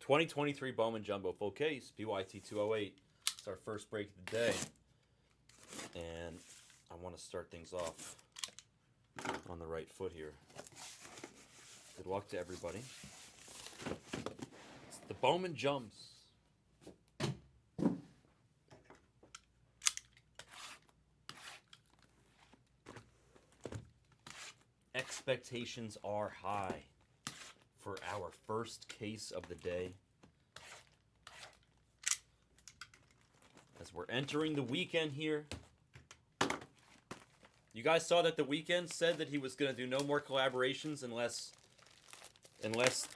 2023 Bowman Jumbo full case, PYT 208. It's our first break of the day. And I want to start things off on the right foot here. Good luck to everybody. It's the Bowman Jumps. Expectations are high for our first case of the day. As we're entering the weekend here. You guys saw that The Weeknd said that he was going to do no more collaborations unless, what's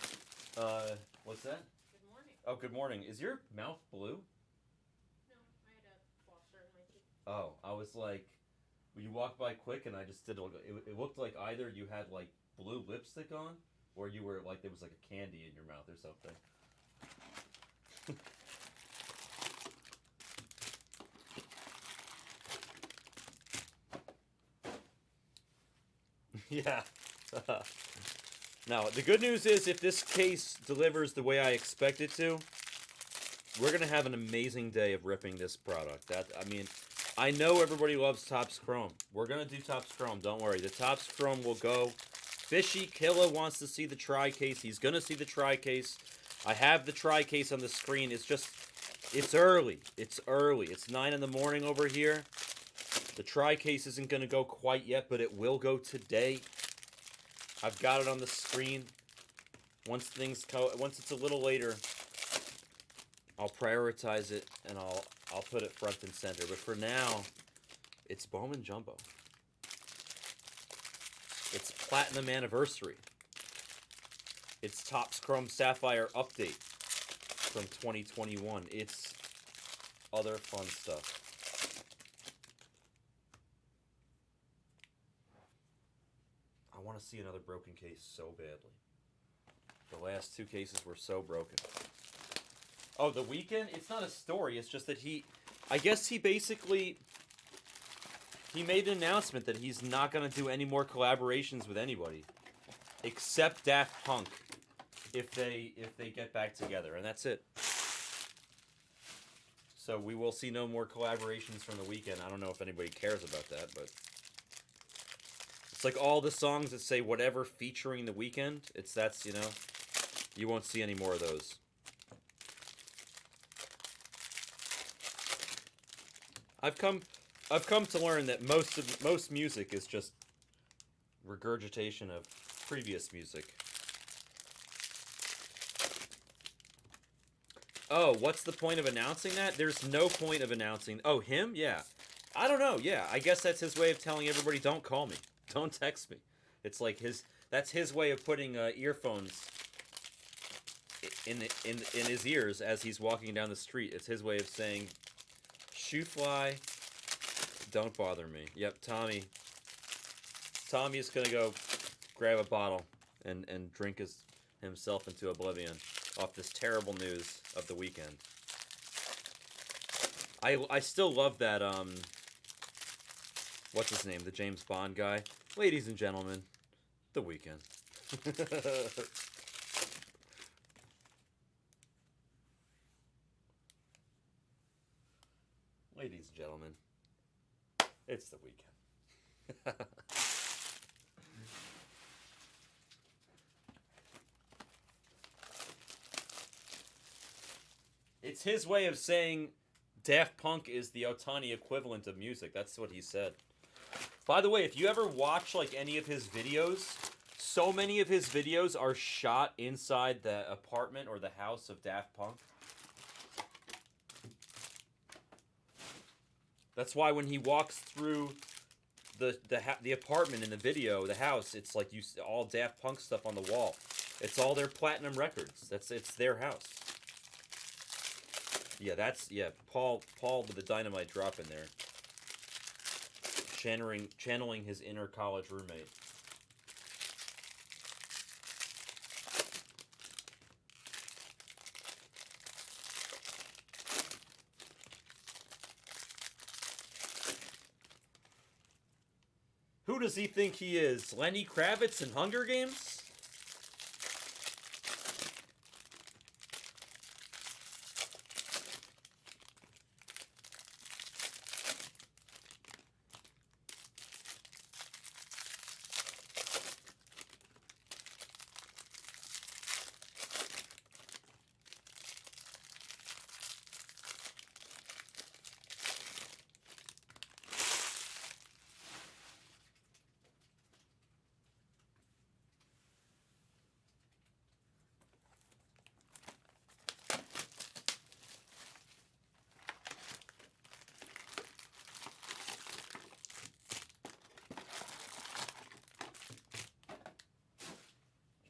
that? Good morning. Oh, good morning. Is your mouth blue? No, I had a flosser in my teeth. Oh, I was like, when you walked by quick and I just did, it looked like either you had like blue lipstick on or you were like, there was like a candy in your mouth or something. Yeah. Now, the good news is if this case delivers the way I expect it to, we're going to have an amazing day of ripping this product. I know everybody loves Topps Chrome. We're going to do Topps Chrome. Don't worry. The Topps Chrome will go. Fishy Killa wants to see the tri-case. He's going to see the tri-case. I have the tri-case on the screen. It's early. It's early. It's 9 in the morning over here. The tri-case isn't going to go quite yet, but it will go today. I've got it on the screen. Once it's a little later, I'll prioritize it and I'll put it front and center. But for now, it's Bowman Jumbo. It's Platinum Anniversary. It's Topps Chrome Sapphire Update from 2021. It's other fun stuff. I want to see another broken case so badly. The last two cases were so broken. Oh, The Weeknd? It's not a story. It's just that I guess he basically, he made an announcement that he's not going to do any more collaborations with anybody. Except Daft Punk. If they get back together. And that's it. So we will see no more collaborations from The Weeknd. I don't know if anybody cares about that, but it's like all the songs that say whatever featuring The Weeknd. You won't see any more of those. I've come to learn that most music is just regurgitation of previous music. Oh, what's the point of announcing that? There's no point of announcing. Oh, him? Yeah. I don't know. Yeah, I guess that's his way of telling everybody, don't call me. Don't text me. It's like that's his way of putting earphones in his ears as he's walking down the street. It's his way of saying, "Shoo fly, don't bother me." Yep, Tommy is gonna go grab a bottle and drink himself into oblivion off this terrible news of The Weeknd. I still love that what's his name? The James Bond guy. Ladies and gentlemen, The Weeknd. Ladies and gentlemen, it's The Weeknd. It's his way of saying Daft Punk is the Otani equivalent of music. That's what he said. By the way, if you ever watch like any of his videos, so many of his videos are shot inside the apartment or the house of Daft Punk. That's why when he walks through the apartment in the video, the house, it's like all Daft Punk stuff on the wall. It's all their platinum records. It's their house. Yeah, Paul with the dynamite drop in there. Channeling his inner college roommate. Who does he think he is? Lenny Kravitz in Hunger Games?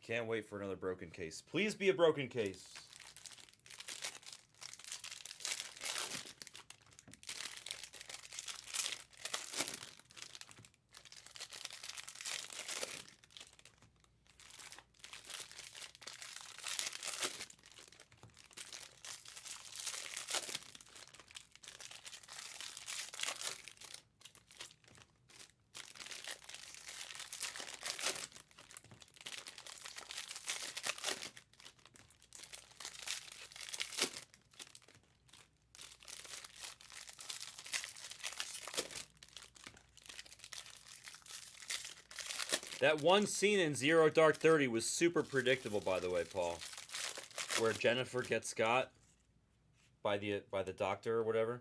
Can't wait for another broken case. Please be a broken case. That one scene in Zero Dark 30 was super predictable, by the way, Paul. Where Jennifer gets got by the doctor or whatever.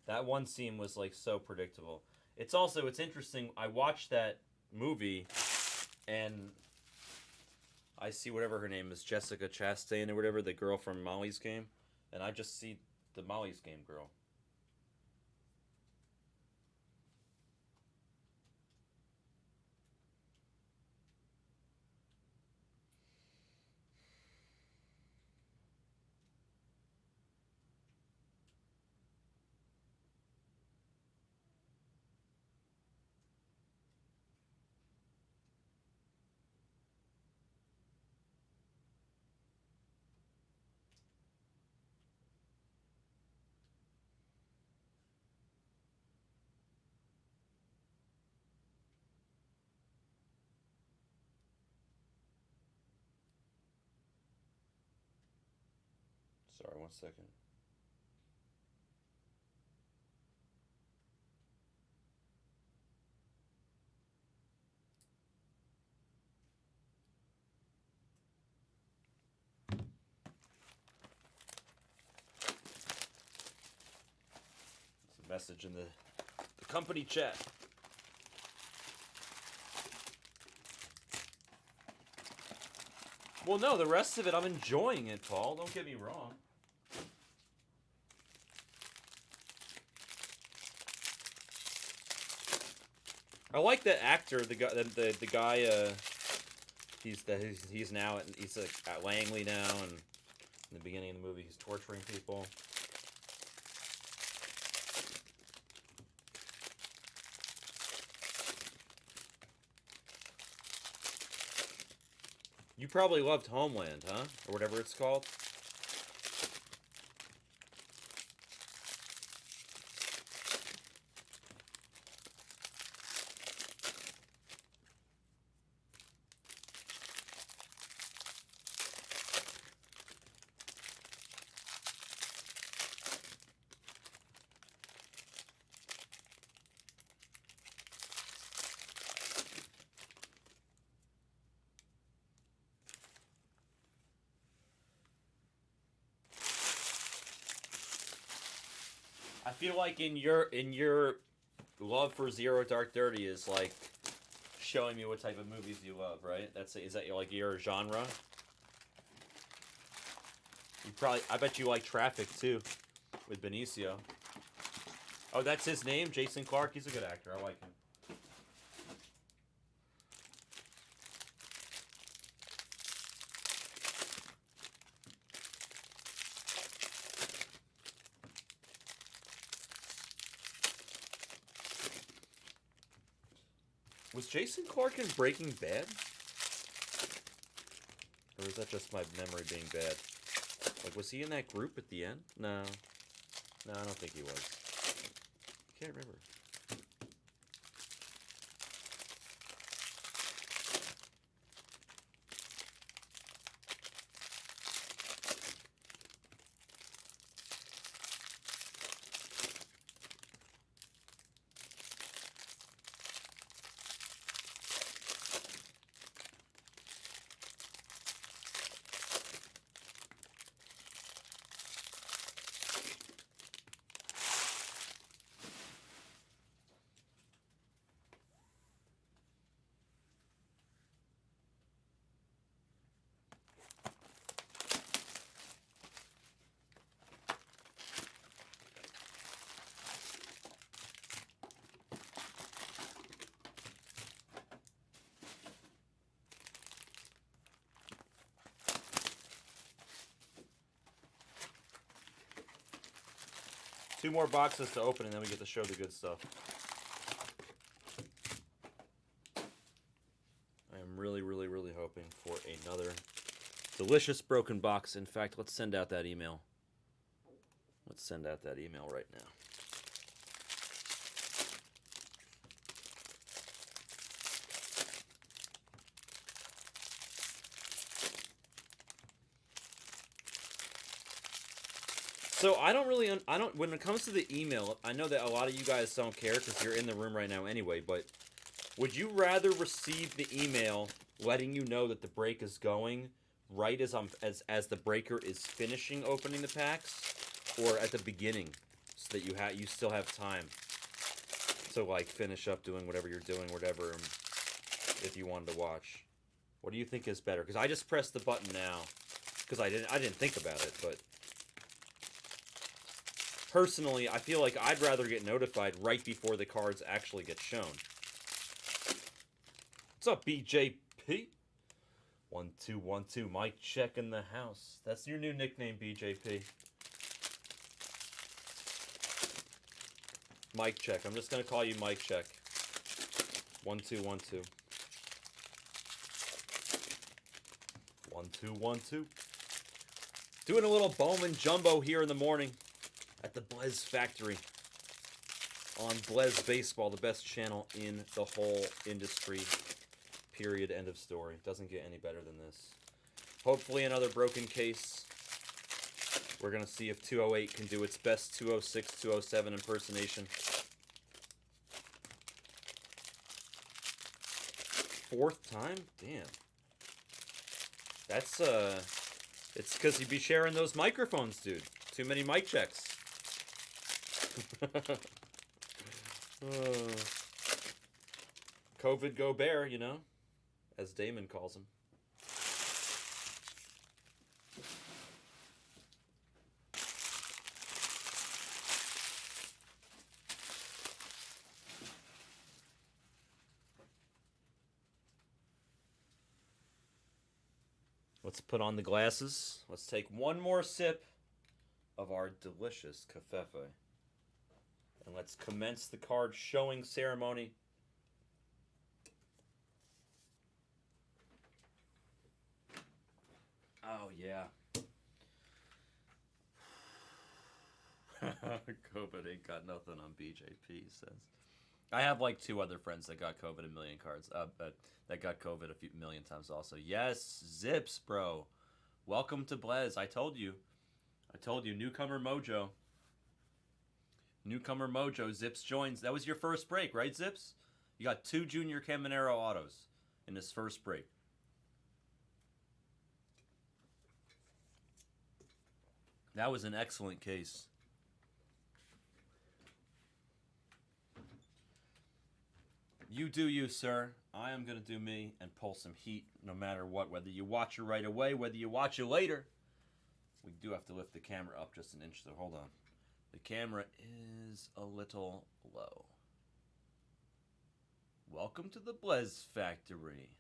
That one scene was like so predictable. It's interesting. I watched that movie and I see whatever her name is, Jessica Chastain or whatever, the girl from Molly's Game, and I just see the Molly's Game girl. Sorry, 1 second. It's a message in the company chat. Well, no, the rest of it, I'm enjoying it, Paul. Don't get me wrong. I like that actor, the guy, the guy. He's now at Langley now, and in the beginning of the movie, he's torturing people. You probably loved Homeland, huh? Or whatever it's called. I feel like in your love for Zero Dark 30 is like showing me what type of movies you love, right? Is that like your genre? I bet you like Traffic too, with Benicio. Oh, that's his name, Jason Clarke. He's a good actor. I like him. Was Jason Clarke in Breaking Bad? Or is that just my memory being bad? Like, was he in that group at the end? No. No, I don't think he was. Can't remember. 2 more boxes to open, and then we get to show the good stuff. I am really, really, really hoping for another delicious broken box. In fact, let's send out that email. Let's send out that email right now. So I don't when it comes to the email, I know that a lot of you guys don't care because you're in the room right now anyway, but would you rather receive the email letting you know that the break is going right as the breaker is finishing opening the packs, or at the beginning, so that you still have time to like finish up doing whatever you're doing, whatever, if you wanted to watch? What do you think is better? Because I just pressed the button now because I didn't think about it, but personally, I feel like I'd rather get notified right before the cards actually get shown. What's up, BJP? 1 2 1 2. Mic check in the house. That's your new nickname, BJP. Mic check. I'm just gonna call you Mic check. 1 2 1 2. 1 2 1 2. Doing a little Bowman jumbo here in the morning at the Blez Factory on Blez Baseball, the best channel in the whole industry. Period. End of story. Doesn't get any better than this. Hopefully another broken case. We're going to see if 208 can do its best 206, 207 impersonation. 4th time? Damn. That's, it's because you'd be sharing those microphones, dude. Too many mic checks. COVID go bear, you know, as Damon calls him. Let's put on the glasses. Let's take one more sip of our delicious cafefe. And let's commence the card showing ceremony. Oh, yeah. COVID ain't got nothing on BJP, he says. I have like 2 other friends that got COVID a million cards. That got COVID a million times also. Yes, Zips, bro. Welcome to Blez. I told you, newcomer mojo. Newcomer mojo. Zips joins. That was your first break, right, Zips? You got 2 Junior Caminero autos in this first break. That was an excellent case. You do you, sir. I am going to do me and pull some heat no matter what. Whether you watch it right away, whether you watch it later. We do have to lift the camera up just an inch, though. Hold on. The camera is a little low. Welcome to the Blez Factory.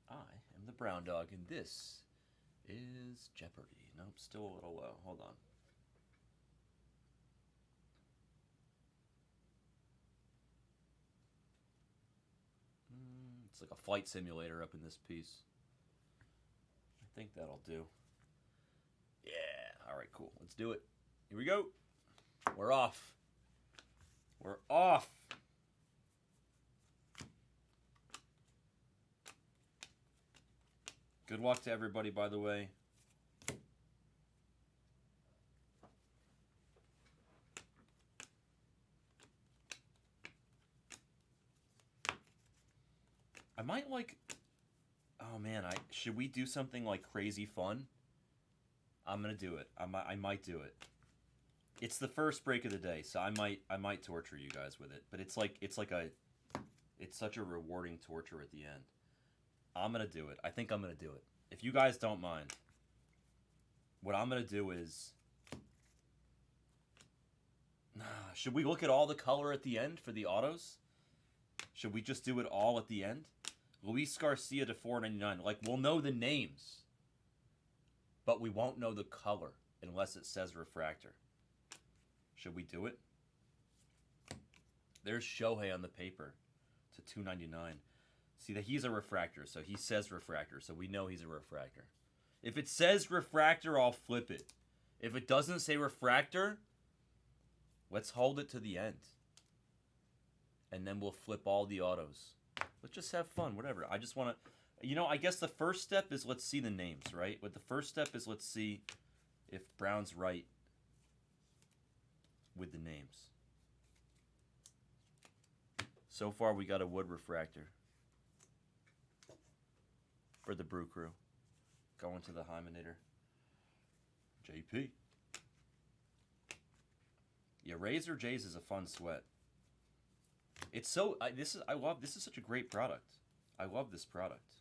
I am the brown dog, and this is Jeopardy. Nope, still a little low. Hold on. It's like a flight simulator up in this piece. I think that'll do. Yeah. All right, cool. Let's do it. Here we go. We're off. We're off. Good luck to everybody, by the way. I might like... Oh, man. Should we do something like crazy fun? I'm going to do it. I might do it. It's the first break of the day, so I might torture you guys with it. But it's such a rewarding torture at the end. I'm going to do it. I think I'm going to do it. If you guys don't mind, what I'm going to do is... Should we look at all the color at the end for the autos? Should we just do it all at the end? Luis Garcia to 499. Like, we'll know the names, but we won't know the color unless it says refractor. Should we do it? There's Shohei on the paper to 299. See that he's a refractor, so he says refractor, so we know he's a refractor. If it says refractor, I'll flip it. If it doesn't say refractor, let's hold it to the end. And then we'll flip all the autos. Let's just have fun, whatever. I just want to, you know, I guess the first step is let's see the names, right? But the first step is let's see if Brown's right with the names. So far, we got a wood refractor for the Brew Crew. Going to the Hymenator. JP. Yeah, Razor Jays is a fun sweat. It's so this is such a great product. I love this product.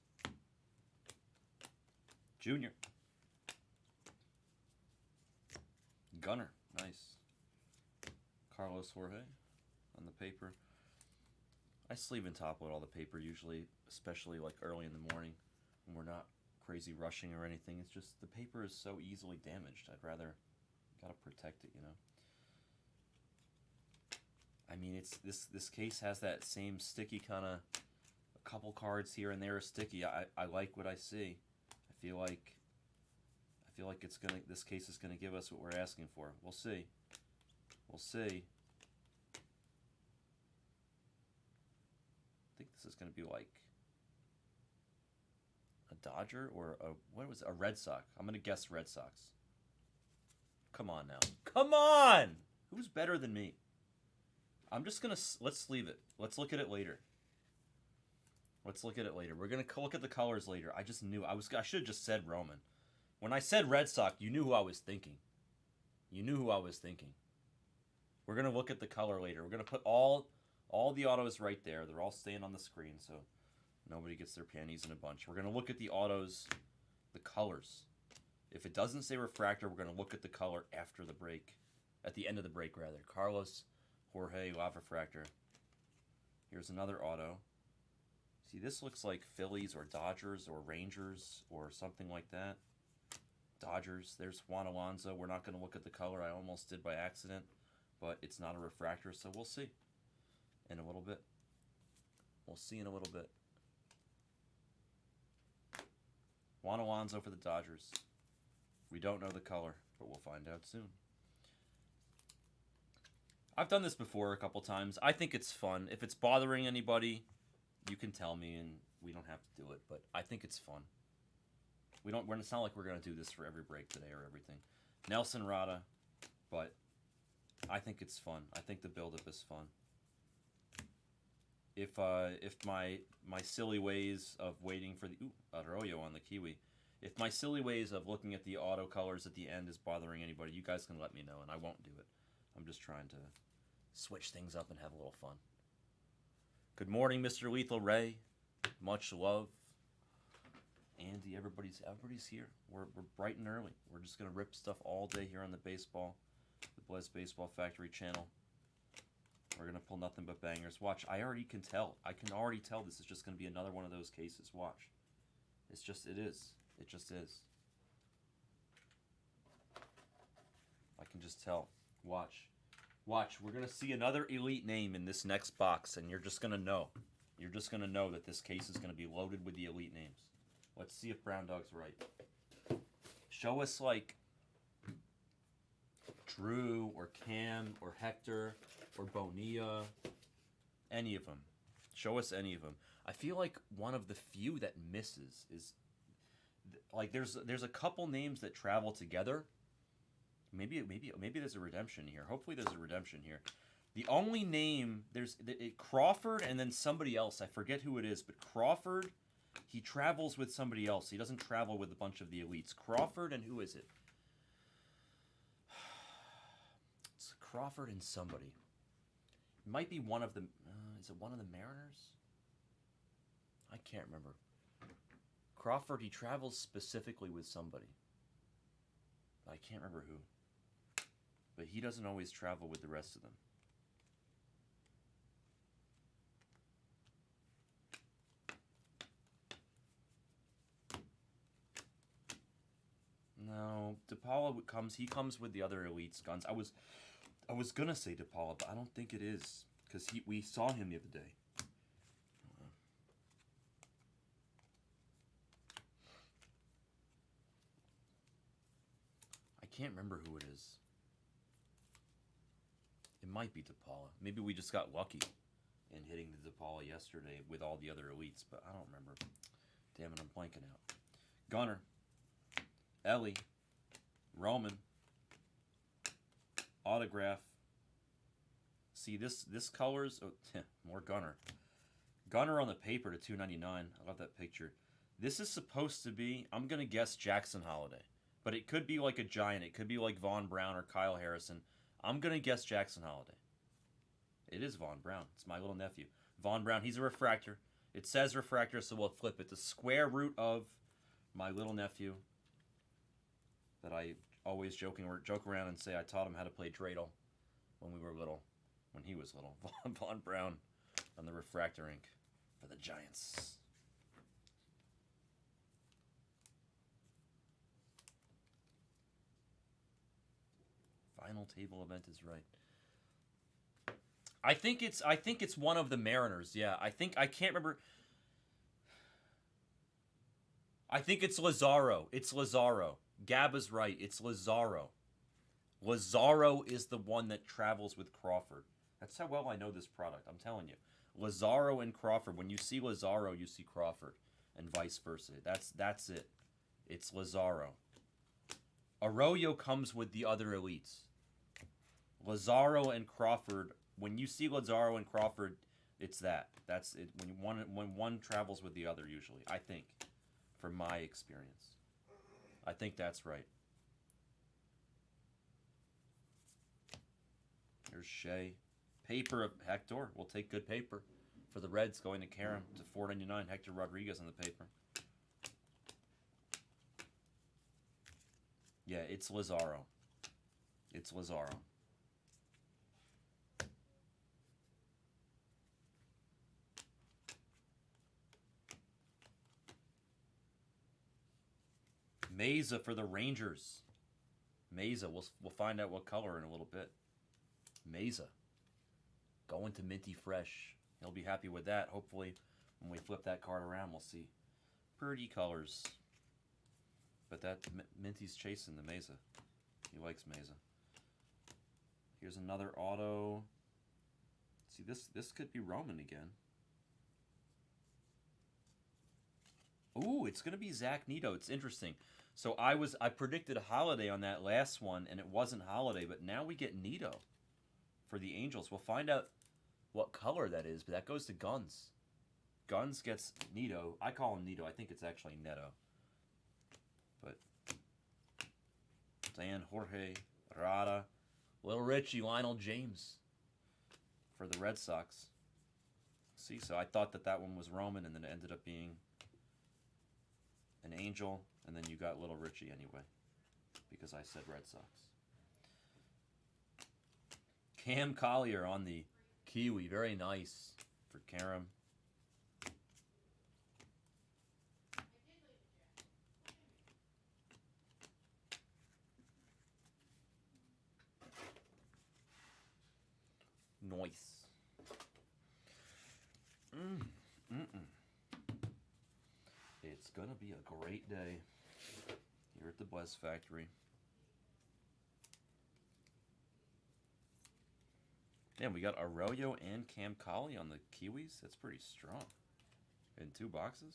Junior. Gunner, nice. Carlos Jorge on the paper. I sleeve and top load all the paper usually, especially like early in the morning when we're not crazy rushing or anything. It's just the paper is so easily damaged. I'd rather gotta protect it, you know. I mean, it's this case has that same sticky kind of, a couple cards here and there are sticky. I like what I see. I feel like this case is gonna give us what we're asking for. We'll see. We'll see. I think this is gonna be like a Dodger or a Red Sox. I'm gonna guess Red Sox. Come on now. Come on! Who's better than me? I'm just gonna, let's leave it. Let's look at it later. Let's look at it later. We're gonna look at the colors later. I just knew, I should have just said Roman. When I said Red Sox, you knew who I was thinking. You knew who I was thinking. We're gonna look at the color later. We're gonna put all the autos right there. They're all staying on the screen, so nobody gets their panties in a bunch. We're gonna look at the autos, the colors. If it doesn't say refractor, we're gonna look at the color after the break. At the end of the break, rather. Carlos Jorge Lava Fractor. Here's another auto. See, this looks like Phillies or Dodgers or Rangers or something like that. Dodgers. There's Juan Alonso. We're not going to look at the color. I almost did by accident, but it's not a refractor, so we'll see in a little bit. We'll see in a little bit. Juan Alonso for the Dodgers. We don't know the color, but we'll find out soon. I've done this before a couple times. I think it's fun. If it's bothering anybody, you can tell me and we don't have to do it, but I think it's fun. It's not like we're going to do this for every break today or everything. Nelson Rada, but I think it's fun. I think the build-up is fun. If my silly ways of waiting for the Arroyo on the Kiwi, if my silly ways of looking at the auto colors at the end is bothering anybody, you guys can let me know and I won't do it. I'm just trying to switch things up and have a little fun. Good morning, Mr. Lethal Ray. Much love. Andy, everybody's here. We're bright and early. We're just gonna rip stuff all day here on the Blaze Baseball Factory channel. We're gonna pull nothing but bangers. Watch, I can already tell this is just gonna be another one of those cases. Watch. It just is. I can just tell. Watch. We're going to see another elite name in this next box, and you're just going to know. You're just going to know that this case is going to be loaded with the elite names. Let's see if Brown Dog's right. Show us, like, Drew or Cam or Hector or Bonilla. Any of them. Show us any of them. I feel like one of the few that misses is, like, there's a couple names that travel together. Maybe there's a redemption here. Hopefully there's a redemption here. The only name, there's Crawford and then somebody else. I forget who it is, but Crawford, he travels with somebody else. He doesn't travel with a bunch of the elites. Crawford and who is it? It's Crawford and somebody. It might be one of the, is it one of the Mariners? I can't remember. Crawford, he travels specifically with somebody. I can't remember who. But he doesn't always travel with the rest of them. No, DePaula comes with the other elites guns. I was gonna say DePaula, but I don't think it is because we saw him the other day. I can't remember who it is. It might be DePaula. Maybe we just got lucky in hitting the DePaula yesterday with all the other elites, but I don't remember. Damn it, I'm blanking out. Gunner, Ellie, Roman, autograph. See this colors. Oh, more Gunner. Gunner on the paper to $2.99. I love that picture. This is supposed to be, I'm gonna guess Jackson Holiday, but it could be like a giant. It could be like Von Brown or Kyle Harrison. I'm gonna guess Jackson Holiday. It is Von Brown. It's my little nephew. Von Brown. He's a refractor. It says refractor, so we'll flip it. The square root of my little nephew that I always joke around and say I taught him how to play dreidel when we were little, when he was little. Von Brown on the refractor ink for the Giants. Final table event is right. I think it's one of the Mariners. Yeah, I can't remember. I think it's Lazaro. It's Lazaro. Gabba's right. It's Lazaro. Lazaro is the one that travels with Crawford. That's how well I know this product. I'm telling you. Lazaro and Crawford. When you see Lazaro, you see Crawford, and vice versa. That's it. It's Lazaro. Arroyo comes with the other elites. Lazaro and Crawford. When you see Lazaro and Crawford, it's that. That's it. When one travels with the other, usually. I think, from my experience, I think that's right. Here's Shea. Paper of Hector. We'll take good paper for the Reds going to Karam to $4.99. Hector Rodriguez on the paper. Yeah, it's Lazaro. It's Lazaro. Mesa for the Rangers. Mesa. We'll find out what color in a little bit. Mesa. Going to Minty Fresh. He'll be happy with that. Hopefully, when we flip that card around, we'll see pretty colors. But that Minty's chasing the Mesa. He likes Mesa. Here's another auto. See, this could be Roman again. Ooh, it's going to be Zach Neto. It's interesting. So I predicted a Holiday on that last one, and it wasn't Holiday, but now we get Neto for the Angels. We'll find out what color that is, but that goes to Guns. Guns gets Neto. I call him Neto. I think it's actually Neto. But Dan, Jorge, Rada, Little Richie, Lionel James for the Red Sox. See, so I thought that one was Roman, and then it ended up being an Angel, and then you got Little Richie anyway, because I said Red Sox. Cam Collier on the Kiwi, very nice for Karam. Nice. It's gonna be a great day here at the Bless Factory. Damn, we got Arroyo and Cam Collie on the Kiwis. That's pretty strong. In 2 boxes.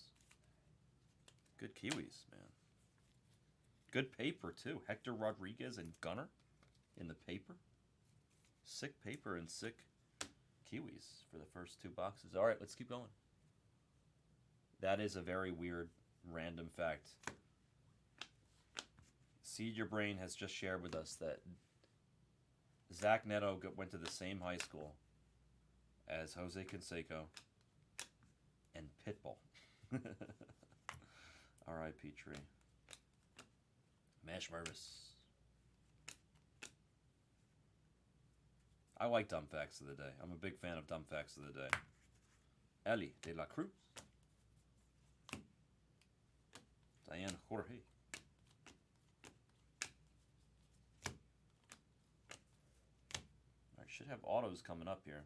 Good Kiwis, man. Good paper, too. Hector Rodriguez and Gunner in the paper. Sick paper and sick Kiwis for the first 2 boxes. All right, let's keep going. That is a very weird, random fact. Seed Your Brain has just shared with us that Zach Neto went to the same high school as Jose Canseco and Pitbull. R.I.P. Tree. Mash Mervis. I like Dumb Facts of the Day. I'm a big fan of Dumb Facts of the Day. Ellie de la Cruz. Diane Jorge. should have autos coming up here.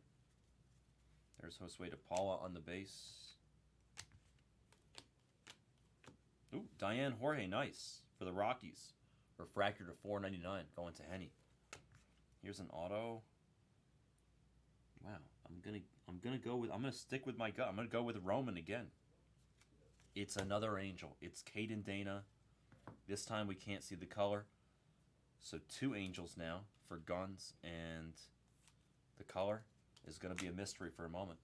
There's Josue de Paula on the base. Ooh, Diane Jorge, nice for the Rockies. Refractor to 499, going to Henny. Here's an auto. Wow, I'm gonna stick with my gut. I'm gonna go with Roman again. It's another Angel. It's Caden Dana. This time we can't see the color. So 2 Angels now for guns, and the color is going to be a mystery for a moment.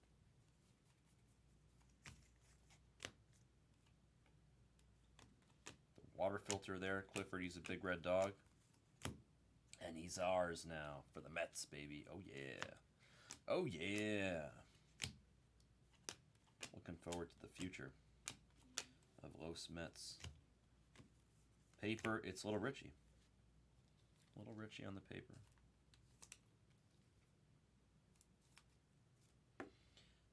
The water filter there. Clifford, he's a big red dog. And he's ours now for the Mets, baby. Oh, yeah. Oh, yeah. Looking forward to the future of Los Mets. Paper, it's Little Richie. Little Richie on the paper.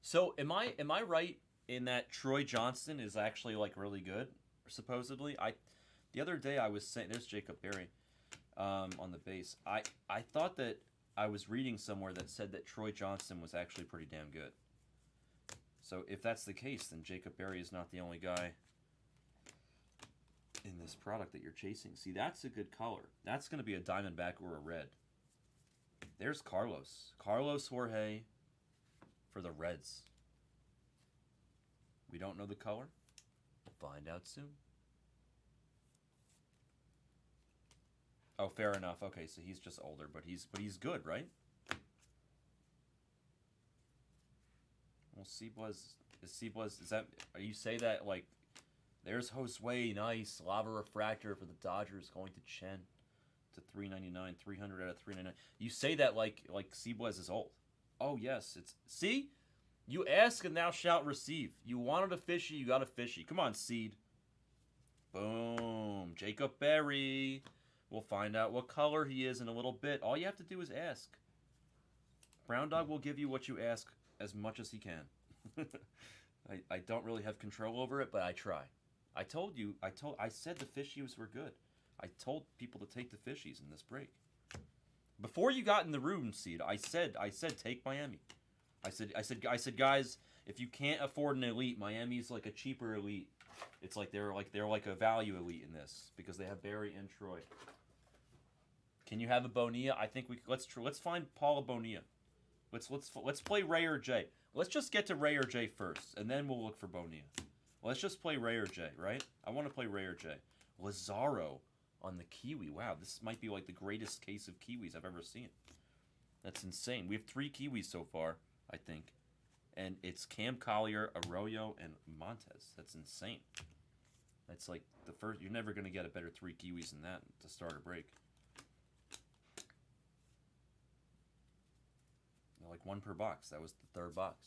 So am I right in that Troy Johnston is actually like really good, supposedly? The other day I was saying there's Jacob Berry on the base. I thought that I was reading somewhere that said that Troy Johnston was actually pretty damn good. So if that's the case, then Jacob Berry is not the only guy in this product that you're chasing. See, that's a good color. That's going to be a Diamondback or a red. There's Carlos. Carlos Jorge for the Reds. We don't know the color. We'll find out soon. Oh, fair enough. Okay, so he's just older, but he's good, right? Well, Seabuzz, is that, are you say that like, there's Josue, nice. Lava Refractor for the Dodgers going to Chen to 399, 300 out of 399. You say that like Seabuzz is old. Oh, yes. See? You ask and thou shalt receive. You wanted a fishy, you got a fishy. Come on, Seed. Boom. Jacob Berry. We'll find out what color he is in a little bit. All you have to do is ask. Brown Dog will give you what you ask as much as he can. I don't really have control over it, but I try. I said the fishies were good. I told people to take the fishies in this break. Before you got in the room, Seed, I said take Miami. I said guys, if you can't afford an elite, Miami's like a cheaper elite. It's like they're like a value elite in this because they have Barry and Troy. Can you have a Bonilla? I think let's find Paula Bonilla. Let's play Ray or J. Let's just get to Ray or J first, and then we'll look for Bonilla. Let's just play Ray or J, right? I want to play Ray or J. Lazaro on the Kiwi. Wow, this might be like the greatest case of Kiwis I've ever seen. That's insane. We have 3 Kiwis so far, I think. And it's Cam Collier, Arroyo, and Montez. That's insane. That's like the first. You're never going to get a better 3 Kiwis than that to start a break. Like 1 per box. That was the 3rd box.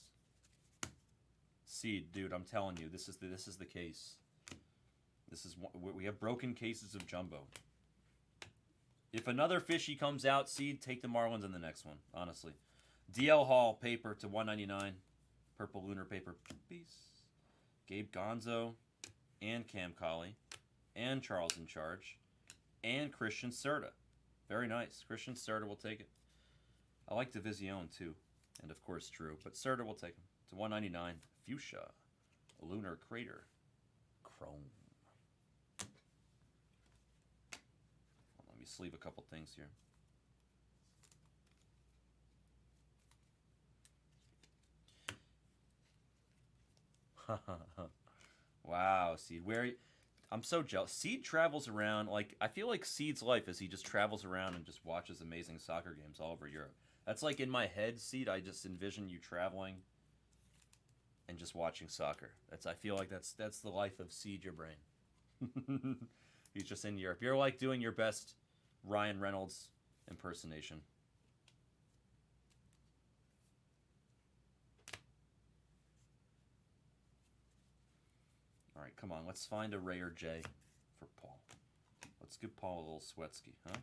Seed, dude, I'm telling you, this is the case. We have broken cases of jumbo. If another fishy comes out, Seed, take the Marlins in the next one. Honestly, DL Hall paper to 199, purple lunar paper piece. Gabe Gonzo, and Cam Colley, and Charles in Charge, and Christian Serta. Very nice. Christian Serta will take it. I like Division too, and of course Drew, but Serta will take him to 199. Fuchsia, Lunar Crater, Chrome. Let me sleeve a couple things here. Wow, Seed. I'm so jealous. Seed travels around. Like, I feel like Seed's life is he just travels around and just watches amazing soccer games all over Europe. That's like in my head, Seed. I just envision you traveling and just watching soccer. I feel like that's the life of Seed your brain. He's just in Europe. You're like doing your best Ryan Reynolds impersonation. All right, come on. Let's find a Ray or J for Paul. Let's give Paul a little Sweatsky, huh?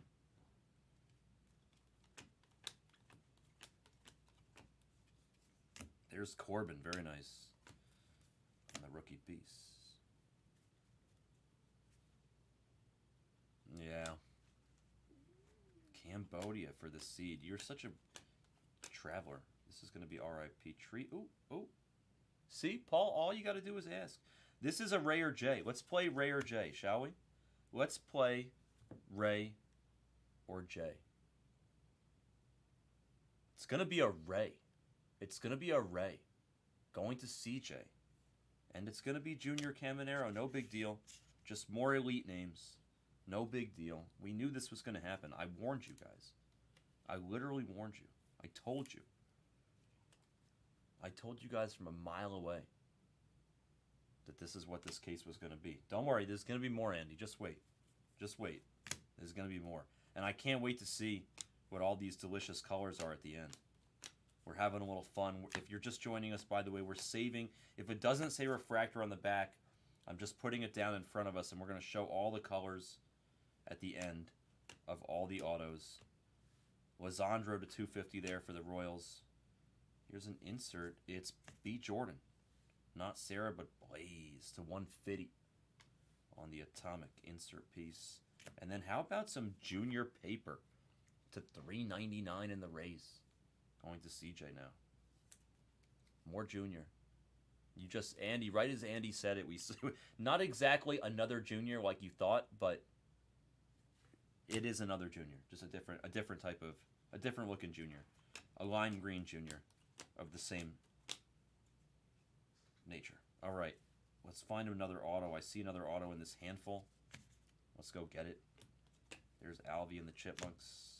There's Corbin. Very nice. And the rookie piece. Yeah. Cambodia for the Seed. You're such a Traveler. This is going to be RIP Tree. Ooh, ooh. See, Paul, all you got to do is ask. This is a Ray or J. Let's play Ray or J, shall we? Let's play Ray or J. It's going to be a Ray. It's going to be a Ray. Going to CJ. And it's going to be Junior Caminero. No big deal. Just more elite names. No big deal. We knew this was going to happen. I warned you guys. I literally warned you. I told you. I told you guys from a mile away that this is what this case was going to be. Don't worry, there's going to be more, Andy. Just wait. Just wait. There's going to be more. And I can't wait to see what all these delicious colors are at the end. We're having a little fun. If you're just joining us, by the way, we're saving. If it doesn't say refractor on the back, I'm just putting it down in front of us, and we're going to show all the colors at the end of all the autos. Lizandro to 250 there for the Royals. Here's an insert. It's B. Jordan. Not Sarah, but Blaze to 150 on the Atomic insert piece. And then how about some junior paper to $3.99 in the Rays? Going to CJ now. More junior. You just, Andy, right as Andy said it, we not exactly another junior like you thought, but it is another junior. Just a different type of, a different looking junior. A lime green junior of the same nature. All right, let's find another auto. I see another auto in this handful. Let's go get it. There's Alvy and the Chipmunks.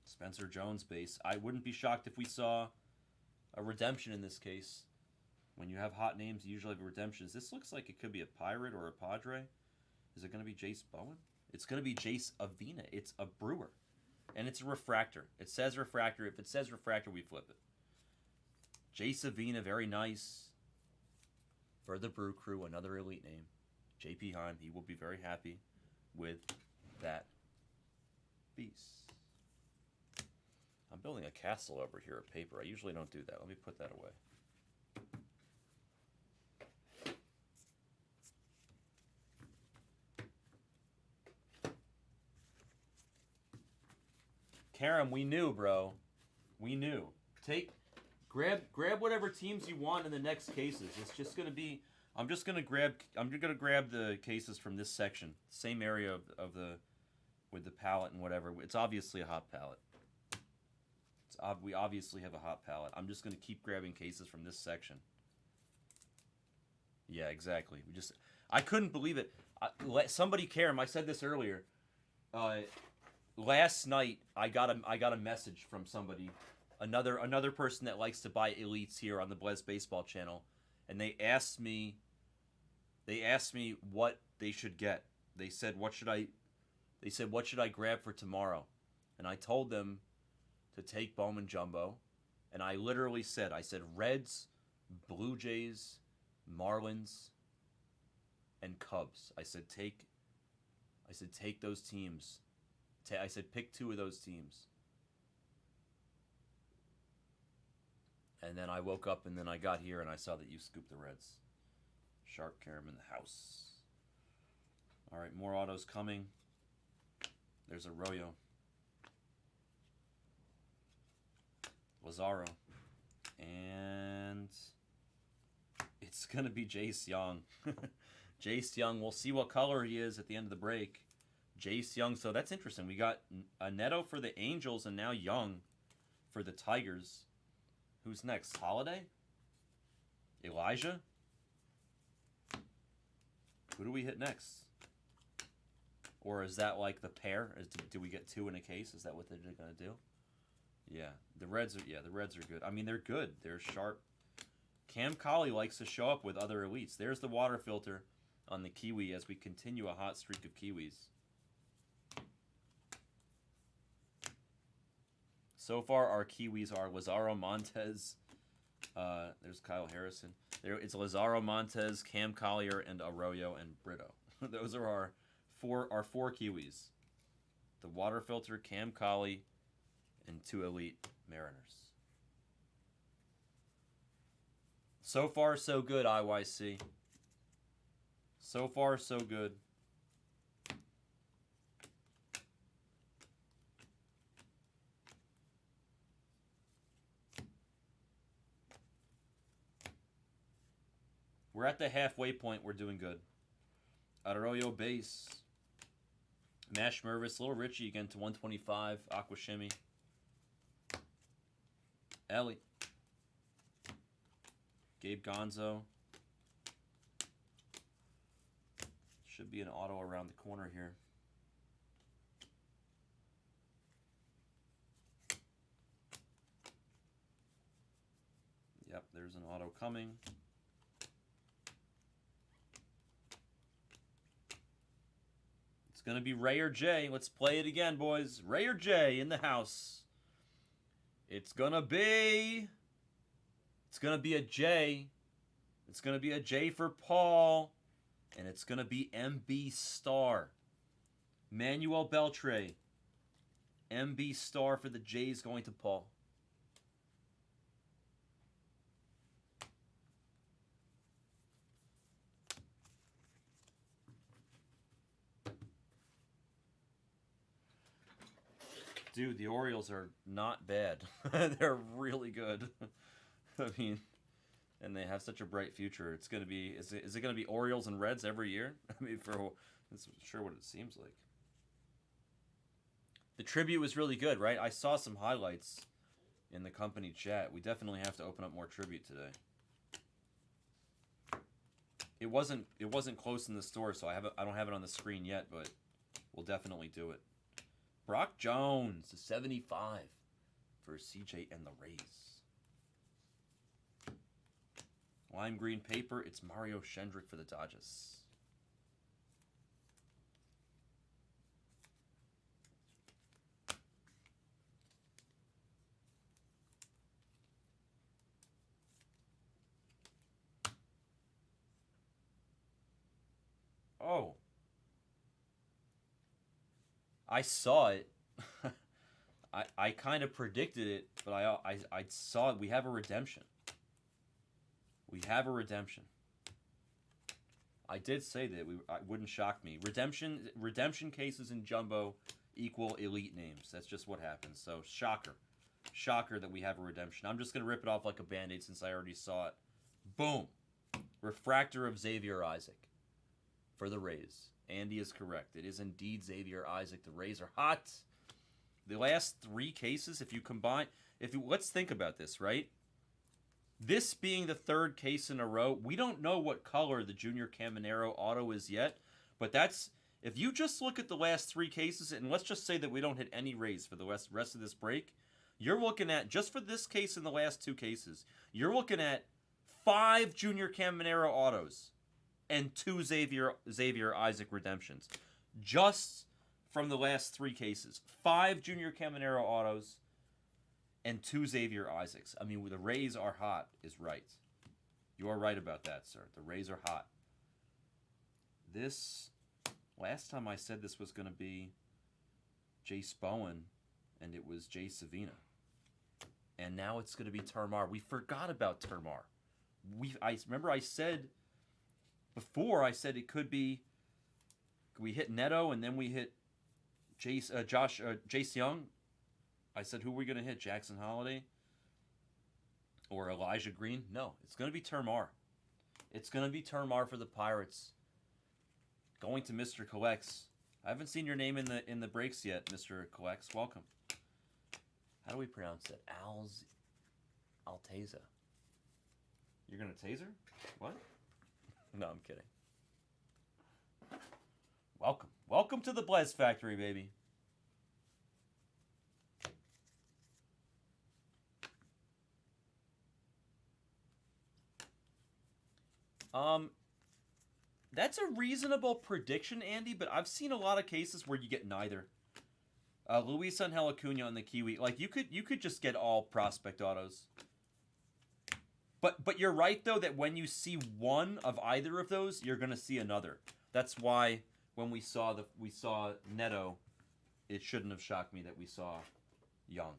Spencer Jones base. I wouldn't be shocked if we saw a redemption in this case. When you have hot names, you usually have redemptions. This looks like it could be a Pirate or a Padre. Is it going to be Jace Bowen? It's going to be Jace Avina. It's a Brewer. And it's a refractor. It says refractor. If it says refractor, we flip it. Jace Avina, very nice. For the Brew Crew, another elite name. JP Heim, he will be very happy with that piece. I'm building a castle over here of paper. I usually don't do that. Let me put that away. Karam, we knew, bro. We knew. Grab whatever teams you want in the next cases. It's just gonna be. I'm gonna grab the cases from this section, same area of the, with the palette and whatever. It's obviously a hot palette. We obviously have a hot palette. I'm just gonna keep grabbing cases from this section. Yeah, exactly. I couldn't believe it. Somebody, Karam, I said this earlier. Last night I got a message from somebody, another person that likes to buy elites here on the Blez Baseball channel, and they asked me what they should get. They said what should I grab for tomorrow? And I told them to take Bowman Jumbo, and I literally said Reds, Blue Jays, Marlins, and Cubs. I said take those teams. I said pick two of those teams. And then I woke up and then I got here and I saw that you scooped the Reds. Sharp Karam in the house. All right, more autos coming. There's Arroyo. Lazaro. And it's going to be Jace Young. Jace Young, we'll see what color he is at the end of the break. Jace Young, so that's interesting. We got a Neto for the Angels and now Young for the Tigers. Who's next? Holiday? Elijah? Who do we hit next? Or is that like the pair? Do we get two in a case? Is that what they're going to do? Yeah, the Reds are good. I mean, they're good. They're sharp. Cam Colley likes to show up with other elites. There's the water filter on the Kiwi as we continue a hot streak of Kiwis. So far, our Kiwis are Lazaro Montez. There's Kyle Harrison. It's Lazaro Montez, Cam Collier, and Arroyo and Brito. Those are our four Kiwis. The water filter, Cam Colley, and two elite Mariners. So far, so good, IYC. So far, so good. We're at the halfway point. We're doing good. Arroyo base. Mash Mervis. Little Richie again to 125. Aqua Shimmy. Ellie. Gabe Gonzo. Should be an auto around the corner here. Yep, there's an auto coming. It's going to be Ray or Jay. Let's play it again, boys. Ray or Jay in the house. It's going to be a J. It's going to be a J for Paul. And it's going to be MB Star. Manuel Beltre. MB Star for the Jays going to Paul. Dude, the Orioles are not bad. They're really good. I mean, and they have such a bright future. It's going to be, is it going to be Orioles and Reds every year? I mean, that's sure what it seems like. The tribute was really good, right? I saw some highlights in the company chat. We definitely have to open up more tribute today. It wasn't close in the store, so I don't have it on the screen yet, but we'll definitely do it. Brock Jones to 75 for CJ and the Rays. Lime green paper, it's Mario Shendrick for the Dodgers. Oh. I saw it. I kind of predicted it, but I saw it. We have a redemption. We have a redemption. I did say that it wouldn't shock me. Redemption cases in Jumbo equal elite names. That's just what happens. So shocker that we have a redemption. I'm just gonna rip it off like a Band-Aid since I already saw it. Boom. Refractor of Xavier Isaac for the Rays. Andy is correct. It is indeed Xavier Isaac. The Rays are hot. The last 3 cases, let's think about this, right? This being the 3rd case in a row, we don't know what color the Junior Caminero auto is yet, but if you just look at the last 3 cases, and let's just say that we don't hit any Rays for the rest of this break, you're looking at, just for this case and the last 2 cases, you're looking at 5 Junior Caminero autos and 2 Xavier Isaac redemptions. Just from the last 3 cases. 5 Junior Caminero autos and 2 Xavier Isaacs. I mean, the Rays are hot is right. You are right about that, sir. The Rays are hot. Last time I said this was going to be Jace Bowen, and it was Jay Savina. And now it's going to be Termar. We forgot about Termar. Remember I said before, it could be, we hit Neto and then we hit Jace Young. I said, who are we going to hit? Jackson Holiday? Or Elijah Green? No, it's going to be Termar. It's going to be Termar for the Pirates. Going to Mr. Collex. I haven't seen your name in the breaks yet, Mr. Collex. Welcome. How do we pronounce it? Alteza. You're going to taser? What? No, I'm kidding. Welcome. Welcome to the Blez Factory, baby. That's a reasonable prediction, Andy, but I've seen a lot of cases where you get neither. Luis Angel Acuna on the Kiwi. Like, you could just get all prospect autos. But you're right, though, that when you see one of either of those, you're going to see another. That's why when we saw Neto, it shouldn't have shocked me that we saw Young.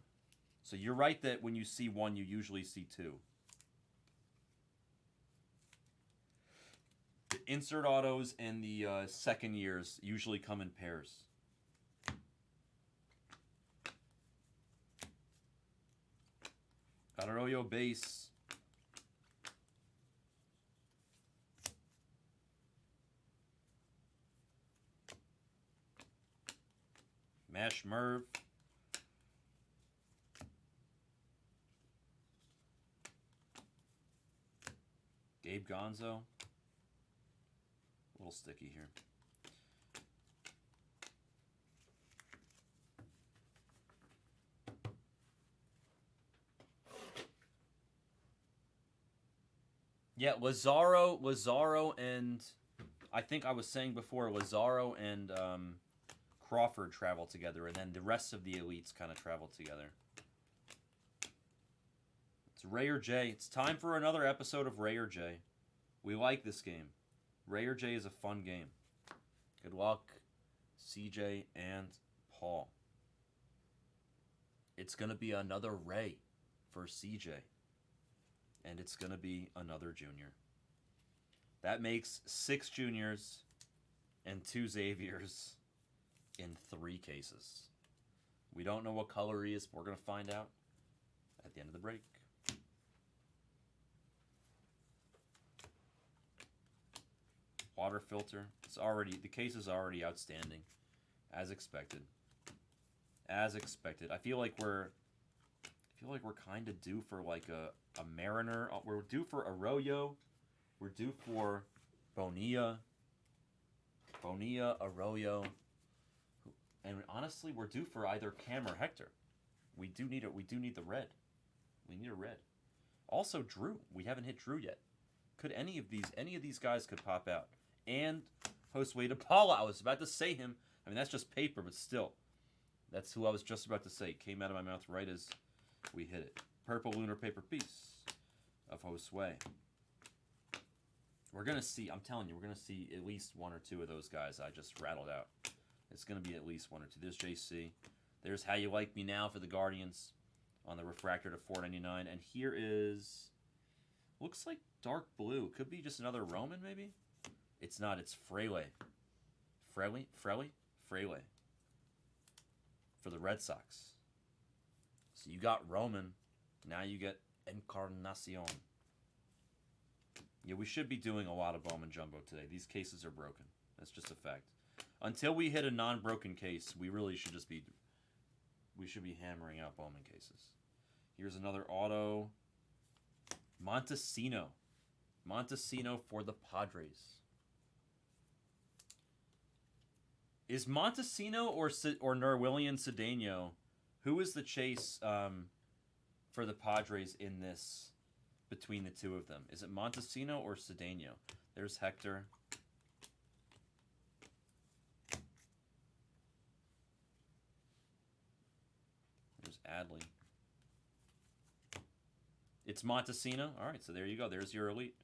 So you're right that when you see one, you usually see 2. The insert autos and the second years usually come in pairs. Arroyo base. Mash Merv. Gabe Gonzo. A little sticky here. Yeah, Lazaro, and I think I was saying before, Lazaro and Crawford travel together, and then the rest of the elites kind of travel together. It's Ray or J. It's time for another episode of Ray or J. We like this game. Ray or J is a fun game. Good luck, CJ and Paul. It's going to be another Ray for CJ. And it's going to be another junior. That makes 6 juniors and 2 Xaviers in 3 cases. We don't know what color he is, but we're going to find out at the end of the break. Water filter. The case is already outstanding, as expected. As expected. I feel like we're kind of due for like a Mariner. We're due for Arroyo. We're due for Bonilla, Arroyo, and honestly, we're due for either Cam or Hector. We do need it. We do need the red. We need a red. Also, Drew. We haven't hit Drew yet. Could any of these guys could pop out? And Josue DePaula. I was about to say him. I mean, that's just paper, but still, that's who I was just about to say. Came out of my mouth right as we hit it. Purple lunar paper piece of Josue. We're going to see, I'm telling you, we're going to see at least 1 or 2 of those guys I just rattled out. It's going to be at least 1 or 2. There's JC. There's How You Like Me Now for the Guardians on the refractor to $4.99. And here is, looks like dark blue. Could be just another Roman, maybe? It's not. It's Fraley. Fraley for the Red Sox. So you got Roman. Now you get Encarnacion. Yeah, we should be doing a lot of Bowman Jumbo today. These cases are broken. That's just a fact. Until we hit a non-broken case, we really should just be... We should be hammering out Bowman cases. Here's another auto. Montesino. Montesino for the Padres. Is Montesino or Nerwillian Cedeno, who is the chase for the Padres in this between the two of them? Is it Montesino or Cedeno? There's Hector. There's Adley. It's Montesino. All right, so there you go. There's your elite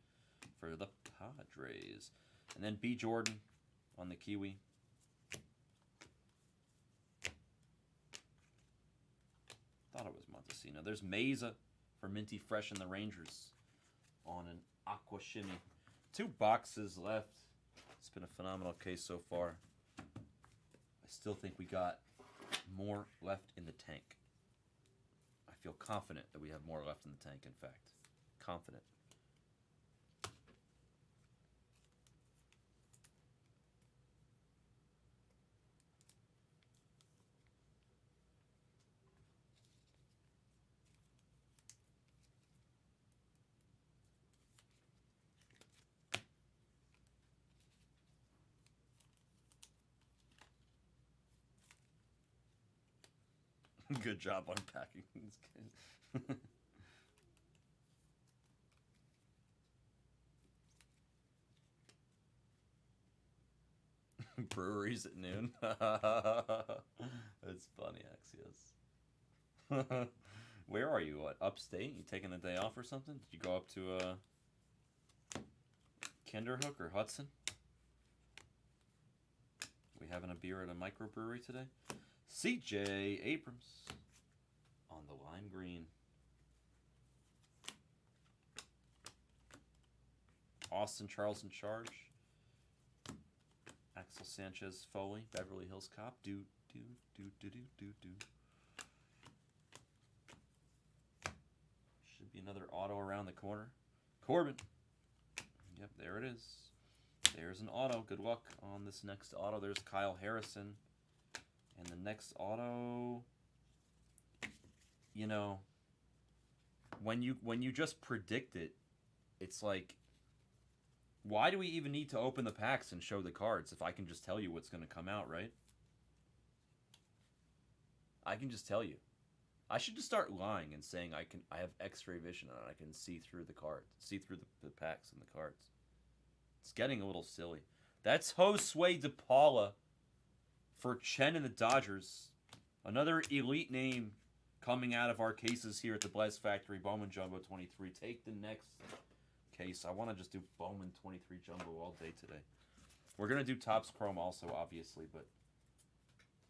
for the Padres. And then B. Jordan on the Kiwi. Thought it was Montesino. There's Meza for Minty Fresh and the Rangers on an Aqua Shimmy. 2 boxes left. It's been a phenomenal case so far. I still think we got more left in the tank. I feel confident that we have more left in the tank, in fact. Confident. Good job unpacking this kid. Breweries at noon. That's funny, Axios. Where are you? What, upstate? You taking a day off or something? Did you go up to Kinderhook or Hudson? We having a beer at a microbrewery today? CJ Abrams on the lime green. Austin Charles in charge. Axel Sanchez Foley, Beverly Hills Cop. Do. Should be another auto around the corner. Corbin. Yep, there it is. There's an auto. Good luck on this next auto. There's Kyle Harrison. And the next auto, you know, when you just predict it, it's like, why do we even need to open the packs and show the cards if I can just tell you what's going to come out, right? I can just tell you. I should just start lying and saying I have X-ray vision and I can see through the cards, see through the packs and the cards. It's getting a little silly. That's Josue DePaula for Chen and the Dodgers. Another elite name coming out of our cases here at the Blast Factory. Bowman Jumbo 23. Take the next case. I want to just do Bowman 23 Jumbo all day today. We're going to do Topps Chrome also, obviously, but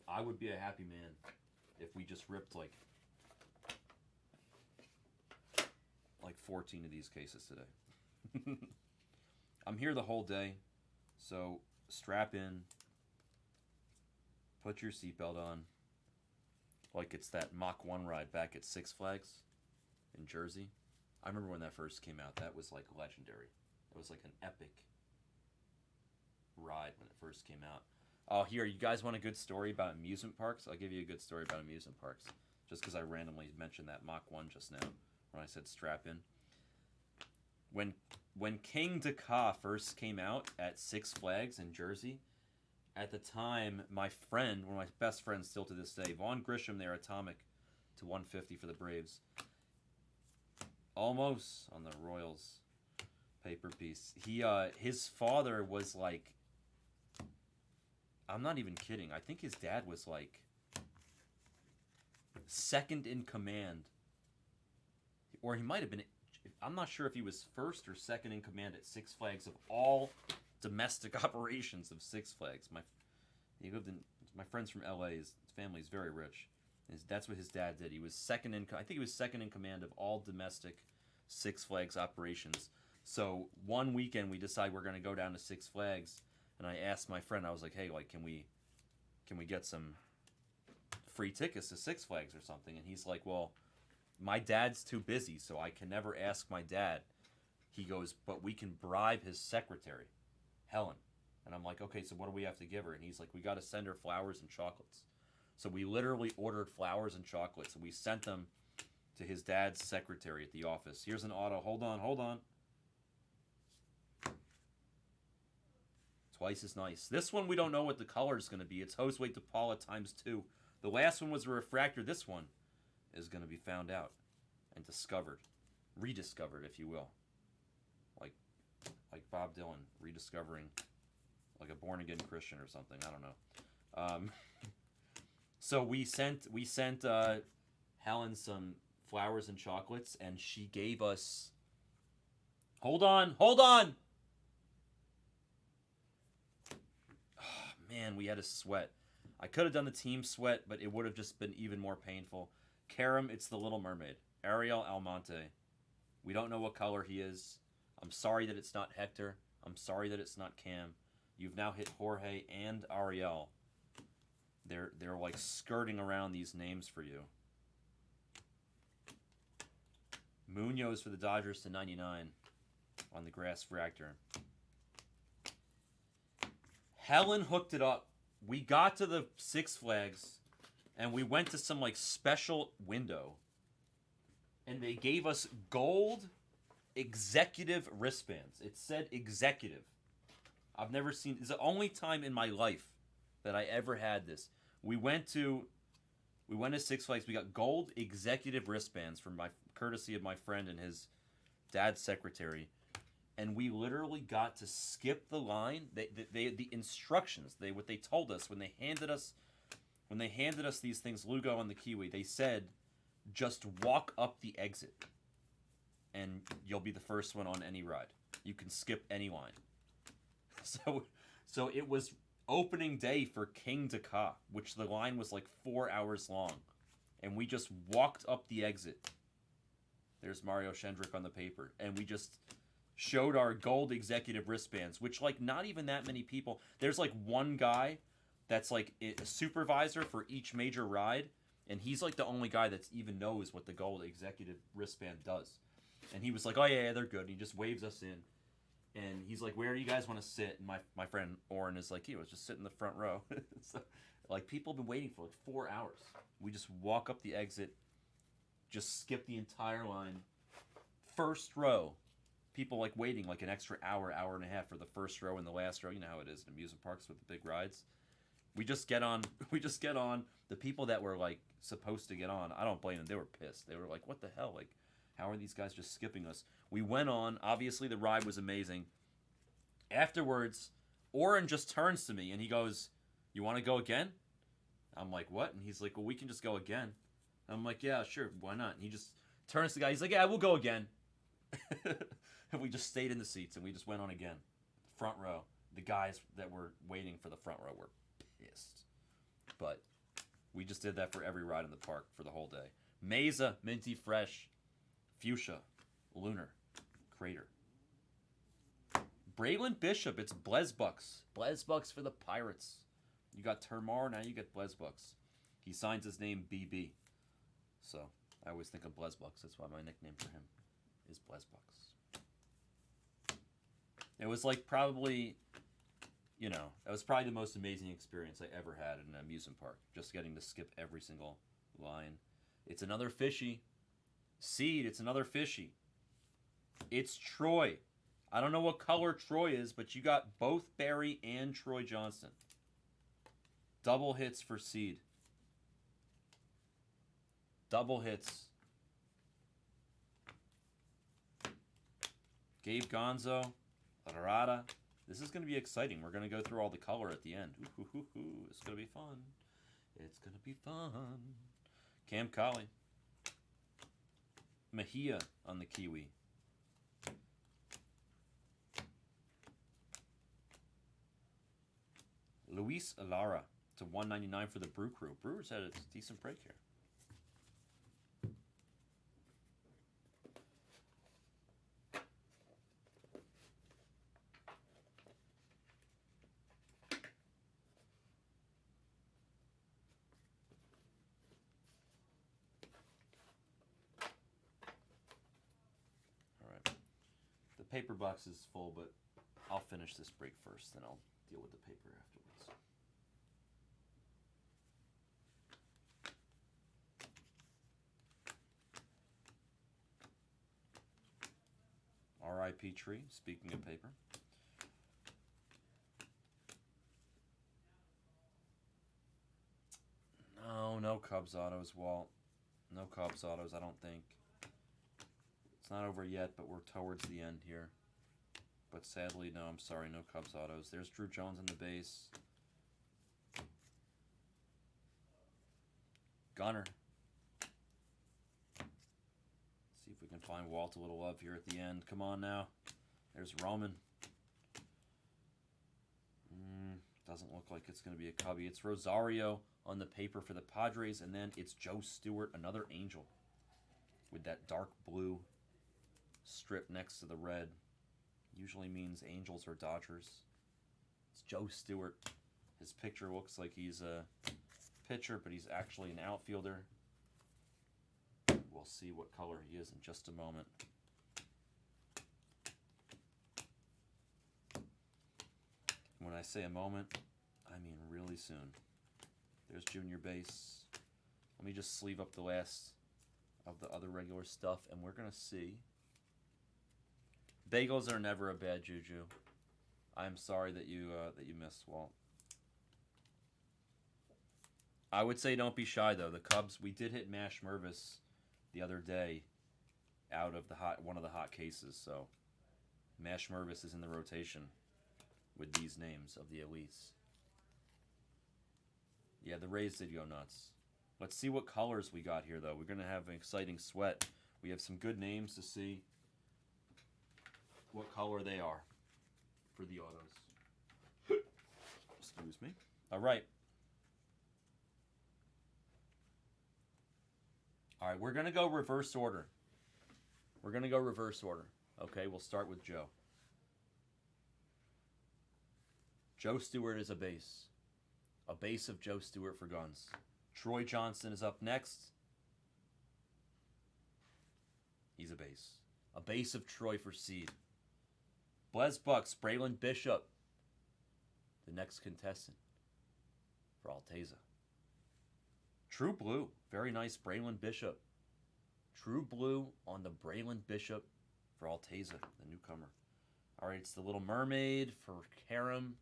I would be a happy man if we just ripped like 14 of these cases today. I'm here the whole day, so strap in, put your seatbelt on, like it's that Mach 1 ride back at Six Flags in Jersey. I remember when that first came out. That was like legendary. It was like an epic ride when it first came out. Oh, here, you guys want a good story about amusement parks? I'll give you a good story about amusement parks, just because I randomly mentioned that Mach 1 just now when I said strap in. When King Dakar first came out at Six Flags in Jersey, at the time, my friend, one of my best friends still to this day, Vaughn Grisham there, Atomic to 150 for the Braves. Almost on the Royals paper piece. His father was like, I'm not even kidding, I think his dad was like second in command. Or he might have been, I'm not sure if he was first or second in command at Six Flags of all domestic operations of Six Flags. My friend's from LA, his family's very rich. That's what his dad did. He was second in command of all domestic Six Flags operations. So one weekend we decided we're going to go down to Six Flags, and I asked my friend, I was like, hey, like, can we get some free tickets to Six Flags or something? And he's like, well, my dad's too busy, so I can never ask my dad. He goes, but we can bribe his secretary, Helen. And I'm like, okay, so what do we have to give her? And he's like, we got to send her flowers and chocolates. So we literally ordered flowers and chocolates, and we sent them to his dad's secretary at the office. Here's an auto. Hold on. Twice as nice. This one, we don't know what the color is going to be. It's Josue DePaula ×2. The last one was a refractor. This one is going to be found out and discovered. Rediscovered, if you will. Like Bob Dylan rediscovering, like a born-again Christian or something. I don't know. So we sent Helen some flowers and chocolates, and she gave us... Hold on! Oh, man, we had a sweat. I could have done the team sweat, but it would have just been even more painful. Karam, it's the Little Mermaid. Ariel Almonte. We don't know what color he is. I'm sorry that it's not Hector. I'm sorry that it's not Cam. You've now hit Jorge and Ariel. They're like skirting around these names for you. Munoz for the Dodgers to 99 on the grass fractor. Helen hooked it up. We got to the Six Flags, and we went to some like special window, and they gave us gold executive wristbands. It said executive. I've never seen. It's the only time in my life that I ever had this. We went to Six Flags. We got gold executive wristbands from courtesy of my friend and his dad's secretary, and we literally got to skip the line. The instructions. What they told us when they handed us these things, Lugo and the Kiwi. They said, just walk up the exit, and you'll be the first one on any ride. You can skip any line. So it was opening day for King Dakar, which the line was like 4 hours long, and we just walked up the exit. There's Mario Shendrick on the paper, and we just showed our gold executive wristbands, which like not even that many people. There's like one guy that's like a supervisor for each major ride, and he's like the only guy that even knows what the gold executive wristband does. And he was like, oh yeah, they're good. And he just waves us in. And he's like, where do you guys want to sit? And my friend Oren is like, let's just sit in the front row. So Like, people have been waiting for like 4 hours. We just walk up the exit, just skip the entire line. First row. People like waiting like an extra hour, hour and a half for the first row and the last row. You know how it is in amusement parks with the big rides. We just get on. We just get on. The people that were like supposed to get on, I don't blame them. They were pissed. They were like, "What the hell? Like, how are these guys just skipping us?" We went on. Obviously, the ride was amazing. Afterwards, Oren just turns to me and he goes, "You want to go again?" I'm like, "What?" And he's like, "Well, we can just go again." I'm like, "Yeah, sure. Why not?" And he just turns to the guy. He's like, "Yeah, we'll go again." And we just stayed in the seats and we just went on again. Front row. The guys that were waiting for the front row were pissed. But we just did that for every ride in the park for the whole day. Mesa, Minty Fresh, Fuchsia, Lunar, Crater. Braylon Bishop, it's Blesbucks. Blesbucks for the Pirates. You got Termar, now you get Blesbucks. He signs his name BB. So I always think of Blesbucks. That's why my nickname for him is Blesbucks. It was like probably, that was probably the most amazing experience I ever had in an amusement park. Just getting to skip every single line. It's another fishy. Seed, it's another fishy. It's Troy. I don't know what color Troy is, but you got both Barry and Troy Johnston. Double hits for Seed. Double hits. Gabe Gonzo. Larada. This is going to be exciting. We're going to go through all the color at the end. It's going to be fun. It's going to be fun. Cam Colley. Mejia on the Kiwi. Luis Alara to $199 for the Brew Crew. Brewers had a decent break here. The paper box is full, but I'll finish this break first, then I'll deal with the paper afterwards. R.I.P. Tree, speaking of paper. No Cubs autos, Walt. No Cubs autos, I don't think. It's not over yet, but we're towards the end here. But sadly, no, I'm sorry, no Cubs autos. There's Drew Jones on the base. Gunner. See if we can find Walt a little love here at the end. Come on now. There's Roman. Doesn't look like it's going to be a Cubby. It's Rosario on the paper for the Padres, and then it's Joe Stewart, another Angel, with that dark blue strip next to the red. Usually means Angels or Dodgers. It's Joe Stewart. His picture looks like he's a pitcher, but he's actually an outfielder. We'll see what color he is in just a moment. When I say a moment, I mean really soon. There's Junior Base. Let me just sleeve up the last of the other regular stuff, and we're going to see. Bagels are never a bad juju. I'm sorry that you missed, Walt. I would say don't be shy, though. The Cubs, we did hit Mash Mervis the other day out of one of the hot cases, so Mash Mervis is in the rotation with these names of the elites. Yeah, the Rays did go nuts. Let's see what colors we got here, though. We're going to have an exciting sweat. We have some good names to see what color they are for the autos. Excuse me. All right. All right, we're going to go reverse order. Okay, we'll start with Joe. Joe Stewart is a base. A base of Joe Stewart for guns. Troy Johnston is up next. He's a base. A base of Troy for seed. Blesbucks, Braylon Bishop, the next contestant for Alteza. True Blue. Very nice Braylon Bishop. True Blue on the Braylon Bishop for Alteza, the newcomer. All right, it's the Little Mermaid for Karam.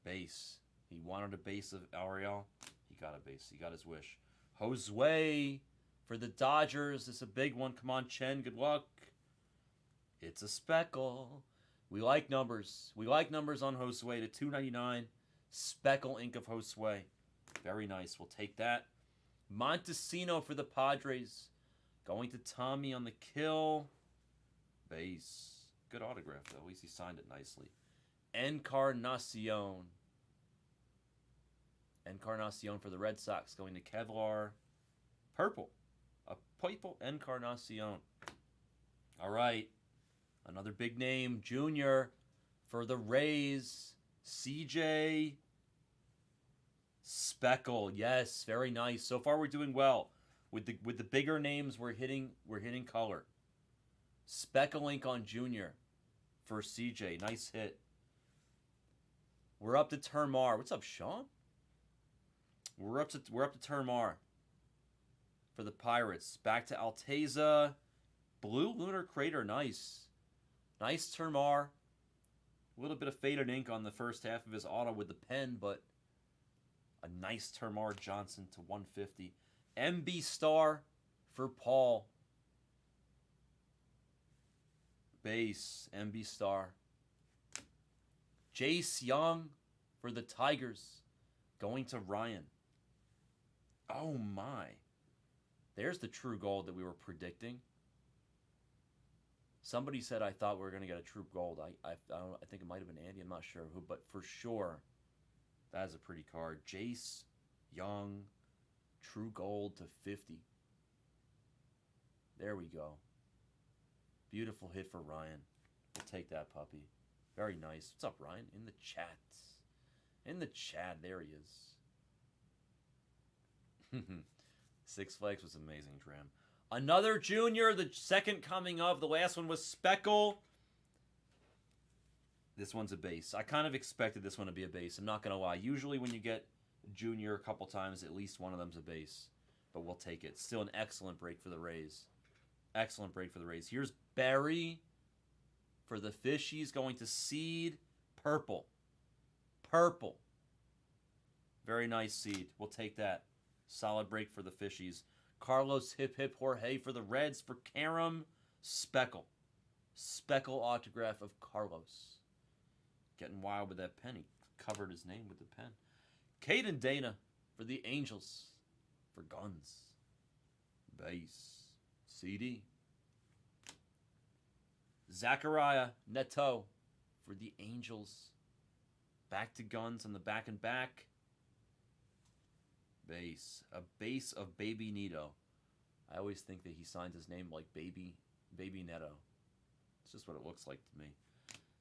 Base. He wanted a base of Ariel. He got a base. He got his wish. Josue for the Dodgers. This is a big one. Come on, Chen. Good luck. It's a speckle. We like numbers. We like numbers on Josue to 299. Speckle ink of Josue. Very nice. We'll take that. Montesino for the Padres. Going to Tommy on the kill. Base. Good autograph, though. At least he signed it nicely. Encarnacion. Encarnacion for the Red Sox. Going to Kevlar. Purple. A purple Encarnacion. All right. Another big name. Junior for the Rays. CJ. Speckle. Yes, very nice. So far we're doing well. With the bigger names we're hitting color. Speckle ink on Junior for CJ. Nice hit. We're up to Termar. What's up, Sean? We're up to Termar for the Pirates. Back to Alteza. Blue Lunar Crater. Nice. Nice Termar. A little bit of faded ink on the first half of his auto with the pen, but a nice Termar Johnson to 150. MB Star for Paul. Base. MB Star. Jace Young for the Tigers. Going to Ryan. Oh my. There's the true gold that we were predicting. Somebody said I thought we were going to get a true gold. I think it might have been Andy. I'm not sure who, but for sure, that is a pretty card. Jace Young, true gold to 50. There we go. Beautiful hit for Ryan. We'll take that puppy. Very nice. What's up, Ryan? In the chat. In the chat, there he is. Six Flags was amazing, Tram. Another Junior, the second coming of. The last one was Speckle. This one's a base. I kind of expected this one to be a base. I'm not going to lie. Usually when you get Junior a couple times, at least one of them's a base. But we'll take it. Still an excellent break for the Rays. Excellent break for the Rays. Here's Barry for the Fishies. Going to Seed. Purple. Purple. Very nice Seed. We'll take that. Solid break for the Fishies. Carlos Hip Hip Jorge for the Reds. For Karam, Speckle. Speckle autograph of Carlos. Getting wild with that pen. He covered his name with the pen. Caden Dana for the Angels. For Guns. Base. CD. Zachariah Neto for the Angels. Back to Guns on the back and back. Base. A base of Baby Neto. I always think that he signs his name like Baby Neto. It's just what it looks like to me.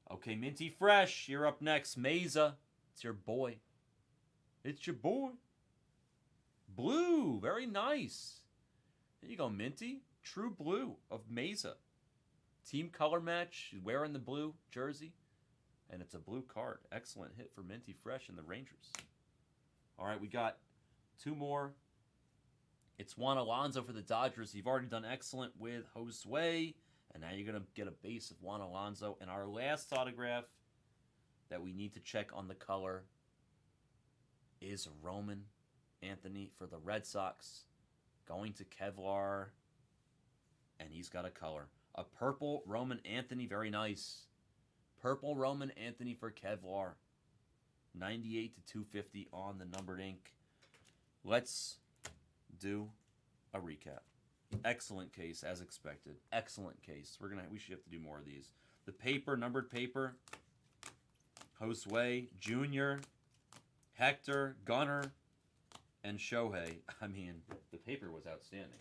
Okay, Minty Fresh. You're up next. Mesa. It's your boy. It's your boy. Blue. Very nice. There you go, Minty. True blue of Mesa. Team color match. She's wearing the blue jersey. And it's a blue card. Excellent hit for Minty Fresh and the Rangers. All right, we got two more. It's Juan Alonso for the Dodgers. You've already done excellent with Josue. And now you're going to get a base of Juan Alonso. And our last autograph that we need to check on the color is Roman Anthony for the Red Sox. Going to Kevlar. And he's got a color. A purple Roman Anthony. Very nice. Purple Roman Anthony for Kevlar. 98 to 250 on the numbered ink. Let's do a recap. Excellent case, as expected. Excellent case. We should have to do more of these. The paper, numbered paper. Josue, Junior, Hector, Gunner, and Shohei. I mean, the paper was outstanding.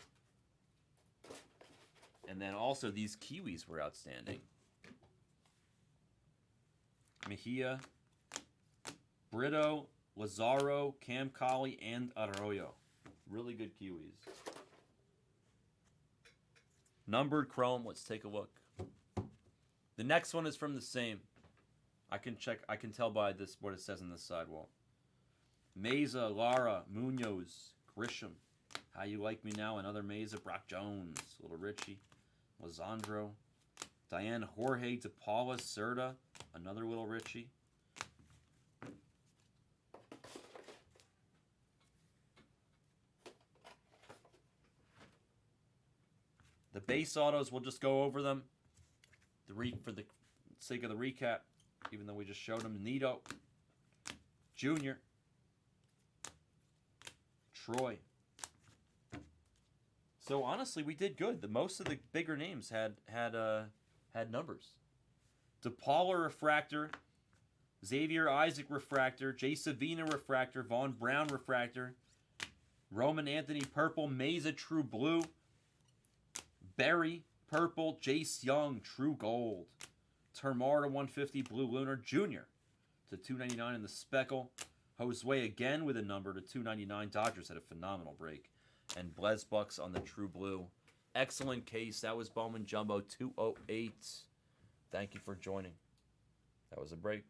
And then also these Kiwis were outstanding. Mejia, Brito, Lazaro, Cam Colley, and Arroyo. Really good Kiwis. Numbered chrome. Let's take a look. The next one is from the same. I can check. I can tell by this what it says on this sidewall. Meza, Lara, Munoz, Grisham. How You Like Me Now, another Meza. Brock Jones, Little Richie. Lizandro. Diane Jorge, DePaula, Serta, another Little Richie. The base autos, we'll just go over them. For the sake of the recap, even though we just showed them. Nito, Junior, Troy. So honestly, we did good. Most of the bigger names had numbers. DePaula refractor, Xavier Isaac refractor, Jay Savina refractor, Vaughn Brown refractor, Roman Anthony purple, Meza true blue, Berry purple, Jace Young true gold, Termar to 150 blue lunar, Junior to 299 in the speckle, Josue again with a number to 299. Dodgers had a phenomenal break, and Blez Bucks on the true blue. Excellent case. That was Bowman Jumbo 208. Thank you for joining. That was a break.